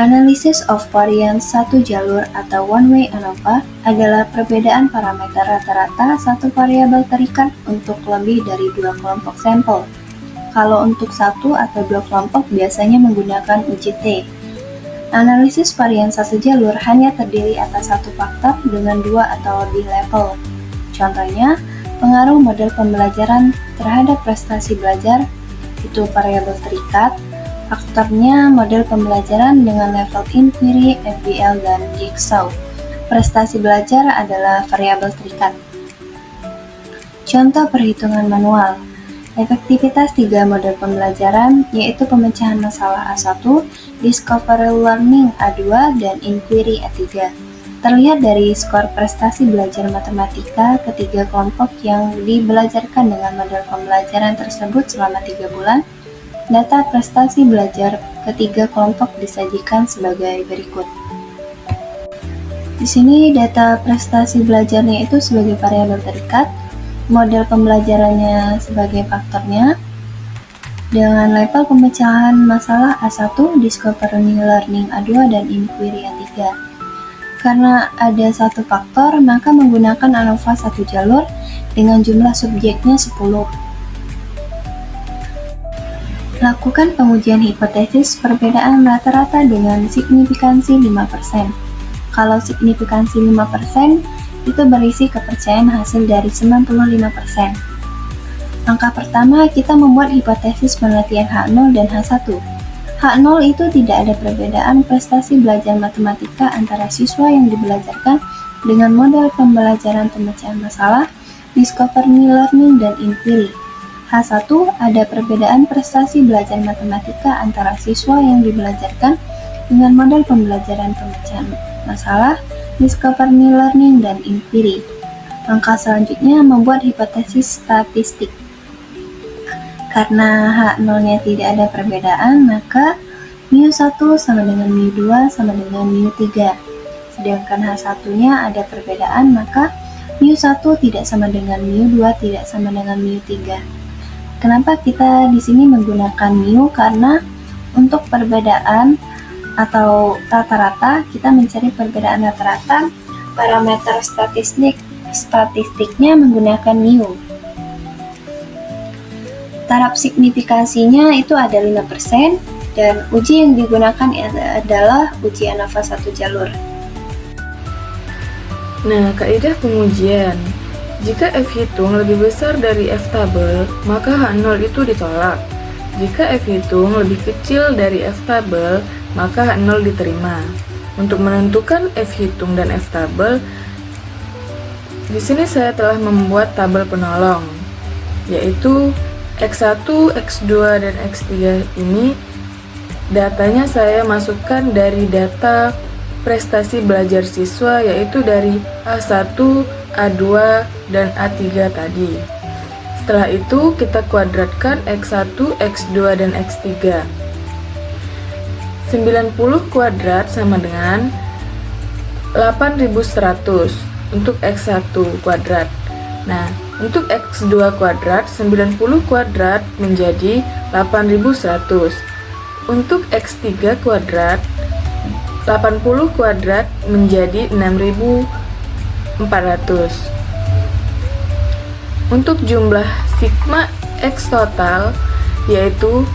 Analysis of variance satu jalur atau one-way ANOVA adalah perbedaan parameter rata-rata satu variabel terikat untuk lebih dari dua kelompok sampel. Kalau untuk satu atau dua kelompok biasanya menggunakan uji T. Analisis varians satu jalur hanya terdiri atas satu faktor dengan dua atau lebih level. Contohnya, pengaruh model pembelajaran terhadap prestasi belajar, itu variabel terikat. Faktornya model pembelajaran dengan level inquiry, FBL, dan jigsaw. Prestasi belajar adalah variabel terikat. Contoh perhitungan manual. Efektivitas 3 model pembelajaran, yaitu pemecahan masalah A1, Discovery Learning A2, dan Inquiry A3. Terlihat dari skor prestasi belajar matematika ketiga kelompok yang dibelajarkan dengan model pembelajaran tersebut selama 3 bulan. Data prestasi belajar ketiga kelompok disajikan sebagai berikut. Di sini data prestasi belajarnya itu sebagai variabel terikat, model pembelajarannya sebagai faktornya, dengan level pemecahan masalah A1, Discovery Learning A2, dan Inquiry A3. Karena ada satu faktor, maka menggunakan ANOVA satu jalur dengan jumlah subjeknya 10. Lakukan pengujian hipotesis perbedaan rata-rata dengan signifikansi 5%. Kalau signifikansi 5%, itu berisi kepercayaan hasil dari 95%. Angka pertama, kita membuat hipotesis penelitian H0 dan H1. H0 itu tidak ada perbedaan prestasi belajar matematika antara siswa yang dibelajarkan dengan model pembelajaran pemecahan masalah, Discovery Learning, dan Inquiry. H1 ada perbedaan prestasi belajar matematika antara siswa yang dibelajarkan dengan model pembelajaran pemecahan masalah, Discovery Learning, dan Inquiry. Angka selanjutnya membuat hipotesis statistik. Karena H0-nya tidak ada perbedaan, maka μ1 sama dengan μ2 sama dengan μ3. Sedangkan H1-nya ada perbedaan, maka μ1 tidak sama dengan μ2 tidak sama dengan μ3. Kenapa kita di sini menggunakan μ? Karena untuk perbedaan atau rata-rata, kita mencari perbedaan rata-rata, parameter statistiknya menggunakan μ. Taraf signifikansinya itu ada 5%, dan uji yang digunakan adalah uji ANOVA satu jalur. Nah, kaidah pengujian. Jika F hitung lebih besar dari F tabel, maka H0 itu ditolak. Jika F hitung lebih kecil dari F tabel, maka H0 diterima. Untuk menentukan F hitung dan F tabel, di sini saya telah membuat tabel penolong, yaitu X1, X2, dan X3 ini datanya saya masukkan dari data prestasi belajar siswa, yaitu dari A1, A2, dan A3 tadi. Setelah itu kita kuadratkan X1, X2, dan X3. 90 kuadrat sama dengan 8100 untuk X1 kuadrat. Nah, untuk X2 kuadrat, 90 kuadrat menjadi 8100. Untuk X3 kuadrat, 80 kuadrat menjadi 6400. Untuk jumlah sigma X total, yaitu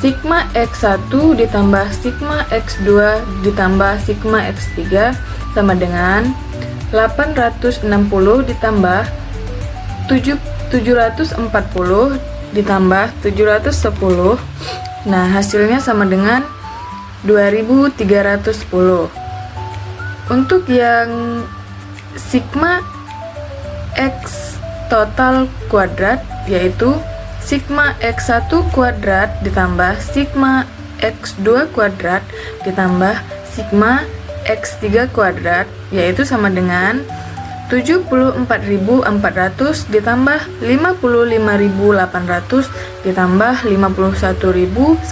sigma X1 ditambah sigma X2 ditambah sigma X3 sama dengan 860 ditambah 740 ditambah 710. Nah, hasilnya sama dengan 2310. Untuk yang sigma X total kuadrat, yaitu sigma X1 kuadrat ditambah sigma X2 kuadrat ditambah sigma X3 kuadrat, yaitu sama dengan 74.400 ditambah 55.800 ditambah 51.900,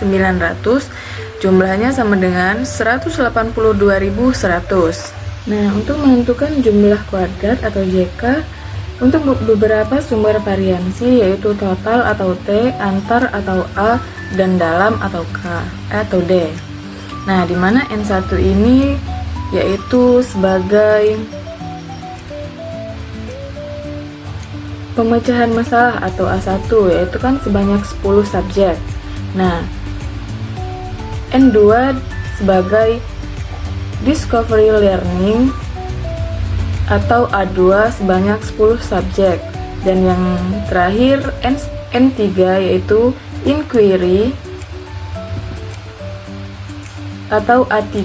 jumlahnya sama dengan 182.100. Nah, untuk menentukan jumlah kuadrat atau JK untuk beberapa sumber variansi, yaitu total atau T, antar atau A, dan dalam atau K atau D. Nah, di mana N1 ini yaitu sebagai pemecahan masalah atau A1, yaitu kan sebanyak 10 subjek. Nah, N2 sebagai discovery learning atau A2 sebanyak 10 subjek. Dan yang terakhir N3 yaitu inquiry atau A3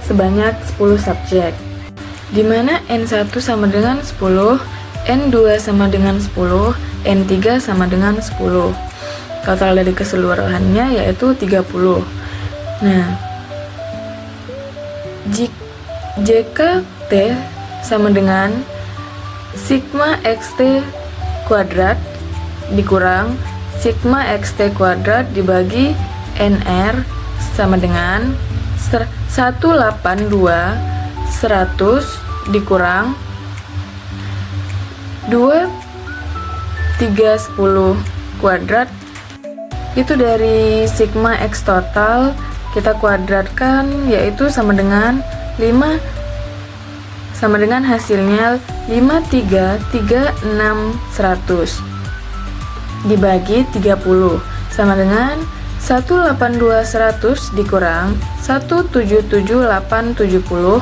sebanyak 10 subjek. Di mana N1 sama dengan 10, N2 sama dengan 10, N3 sama dengan 10. Total dari keseluruhannya yaitu 30. Nah, JKT sama dengan sigma XT kuadrat dikurang sigma XT kuadrat dibagi NR sama dengan 182 100 dikurang 2 3 10 kuadrat. Itu dari sigma X total kita kuadratkan, yaitu sama dengan 5 sama dengan hasilnya 5336 100 dibagi 30 sama dengan 182 100 dikurang 177870,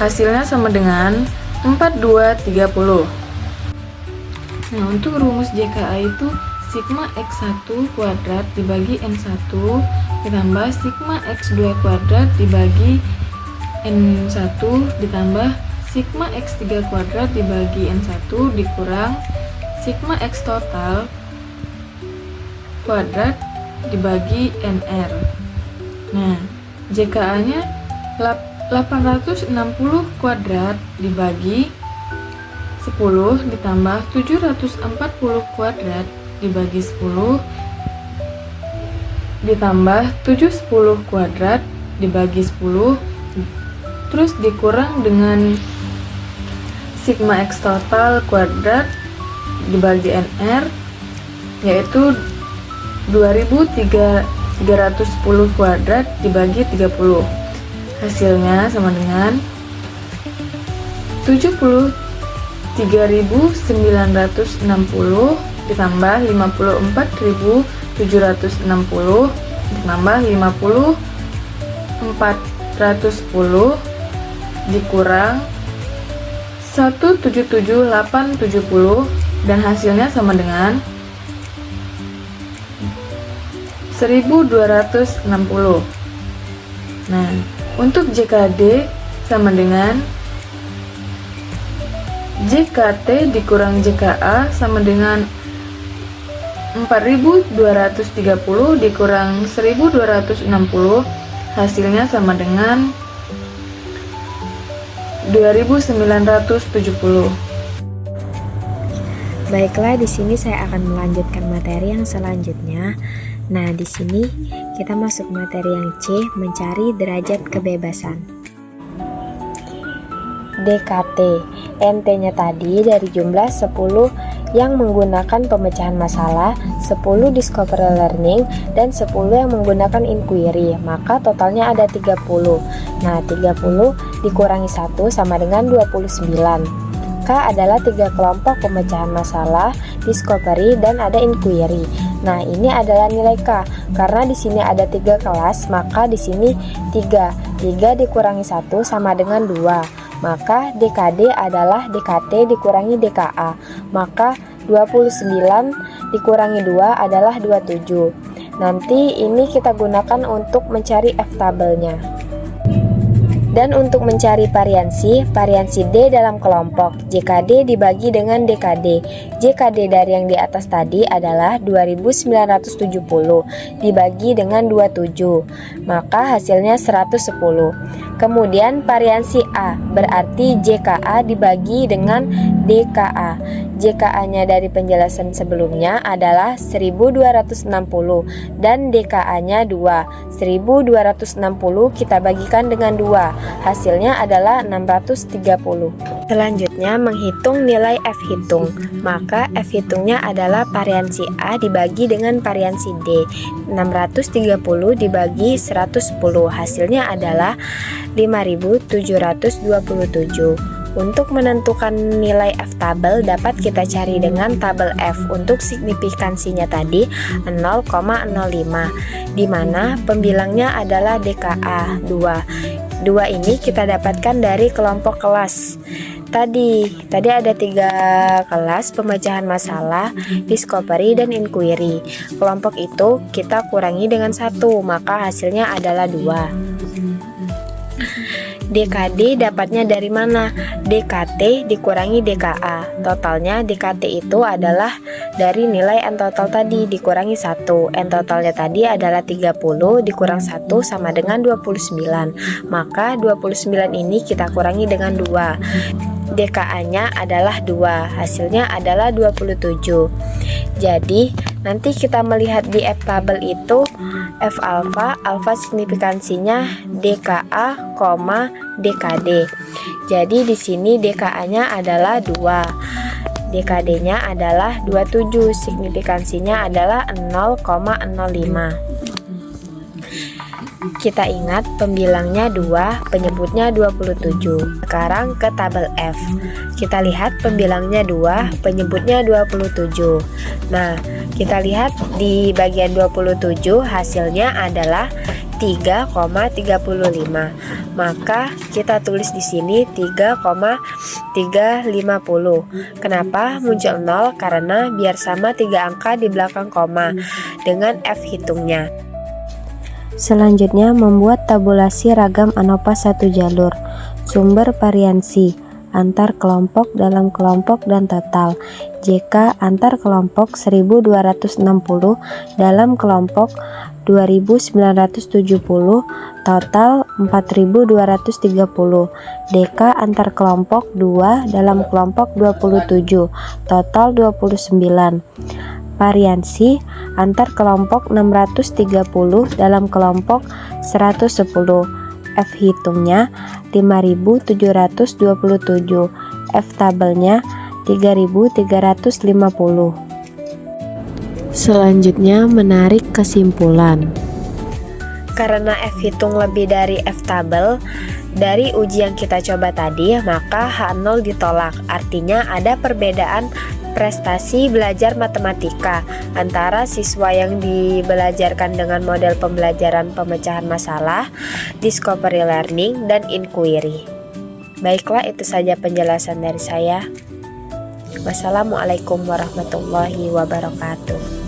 hasilnya sama dengan 4230. Nah, untuk rumus JKA itu sigma X1 kuadrat dibagi N1 ditambah sigma X2 kuadrat dibagi N1 ditambah sigma X3 kuadrat dibagi N1 dikurang sigma X total kuadrat dibagi NR. Nah, JKA-nya 860 kuadrat dibagi 10 ditambah 740 kuadrat dibagi 10 ditambah 710 kuadrat dibagi 10 terus dikurang dengan sigma X total kuadrat dibagi NR, yaitu 2310 kuadrat dibagi 30. Hasilnya sama dengan 73.960 ditambah 54.760 ditambah 50.410 dikurang 177.870 dan hasilnya sama dengan 1260. Nah, untuk JKD sama dengan JKT dikurang JKA sama dengan 4230 dikurang 1260, hasilnya sama dengan 2970. Baiklah, di sini saya akan melanjutkan materi yang selanjutnya. Nah, di sini kita masuk materi yang C, mencari derajat kebebasan. DKT, NT-nya tadi dari jumlah 10 yang menggunakan pemecahan masalah, 10 discovery learning, dan 10 yang menggunakan inquiry, maka totalnya ada 30. Nah, 30 dikurangi 1 sama dengan 29. K adalah 3 kelompok pemecahan masalah, discovery, dan ada inquiry. Nah, ini adalah nilai K. Karena di sini ada 3 kelas, maka di sini 3. 3 dikurangi 1 sama dengan 2. Maka DKD adalah DKT dikurangi DKA. Maka 29 dikurangi 2 adalah 27. Nanti ini kita gunakan untuk mencari F-tabelnya. Dan untuk mencari variansi D dalam kelompok, JKD dibagi dengan DKD. JKD dari yang di atas tadi adalah 2970 dibagi dengan 27, maka hasilnya 110. Kemudian variansi A, berarti JKA dibagi dengan DKA. JKA-nya dari penjelasan sebelumnya adalah 1260 dan DKA-nya 2. 1260 kita bagikan dengan 2, hasilnya adalah 630. Selanjutnya menghitung nilai F hitung. Maka F hitungnya adalah variansi A dibagi dengan variansi D. 630 dibagi 110, hasilnya adalah 5727. Untuk menentukan nilai F tabel dapat kita cari dengan tabel F. Untuk signifikansinya tadi 0,05, di mana pembilangnya adalah DKA 2. 2 ini kita dapatkan dari kelompok kelas. Tadi ada 3 kelas: pemecahan masalah, discovery, dan inquiry. Kelompok itu kita kurangi dengan 1, maka hasilnya adalah 2. DKD dapatnya dari mana? DKT dikurangi DKA. Totalnya DKT itu adalah dari nilai N total tadi dikurangi 1. N totalnya tadi adalah 30 dikurang 1 sama dengan 29. Maka 29 ini kita kurangi dengan 2. DKA-nya adalah 2. Hasilnya adalah 27. Jadi nanti kita melihat di F tabel itu F alfa signifikansinya DKA, DKD. Jadi di sini DKA-nya adalah 2. DKD-nya adalah 27, signifikansinya adalah 0,05. Kita ingat pembilangnya 2, penyebutnya 27. Sekarang ke tabel F. Kita lihat pembilangnya 2, penyebutnya 27. Nah, kita lihat di bagian 27 hasilnya adalah 3,350. Maka kita tulis di sini 3,350. Kenapa muncul 0? Karena biar sama 3 angka di belakang koma dengan F hitungnya. Selanjutnya membuat tabulasi ragam ANOVA satu jalur. Sumber variansi antar kelompok, dalam kelompok, dan total. JK antar kelompok 1260, dalam kelompok 2970, total 4230. DK antar kelompok 2, dalam kelompok 27, total 29. Variansi antar kelompok 630, dalam kelompok 110. F hitungnya 5727. F tabelnya 3350. Selanjutnya menarik kesimpulan. Karena F hitung lebih dari F tabel dari uji yang kita coba tadi, maka H0 ditolak. Artinya ada perbedaan prestasi belajar matematika antara siswa yang dibelajarkan dengan model pembelajaran pemecahan masalah, discovery learning, dan inquiry. Baiklah, itu saja penjelasan dari saya. Wassalamualaikum warahmatullahi wabarakatuh.